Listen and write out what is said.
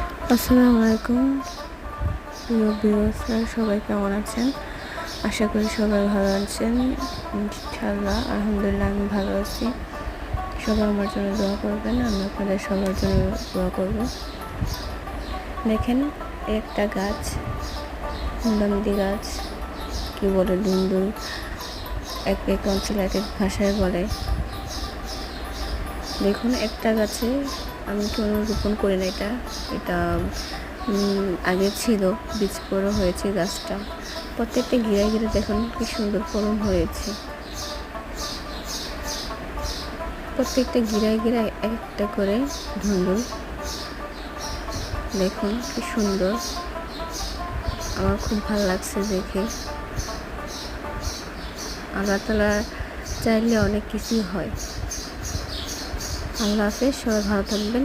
আসসালামু আলাইকুম প্রিয় ভিউয়ার্সরা, সবাই কেমন আছেন? আশা করি সবাই ভালো আছেন। ইনশাআল্লাহ আলহামদুলিল্লাহ আমি ভালো আছি। সবাই আমার জন্য দোয়া করবেন, আমি আপনাদের সবার জন্য দোয়া করব। দেখেন একটা গাছ, নন্দী গাছ, কি বলে দুন্দুল, এক এক অঞ্চলে এক এক ভাষায় বলে। দেখুন একটা গাছে আমি কোনো রোপণ করি না, এটা আগে ছিল, বীজ বড় হয়েছে গাছটা। প্রত্যেকটা ঘিরে ঘিরে দেখুন কি সুন্দর ফলন হয়েছে। প্রত্যেকটা গিরায় গিরায় একটা করে ধুন্দুল, দেখুন কি সুন্দর। আমার খুব ভালো লাগছে দেখে। আল্লাহ তাআলা চাইলে অনেক কিছুই হয়। আল্লাহ হাফেজ, সবাই ভালো থাকবেন।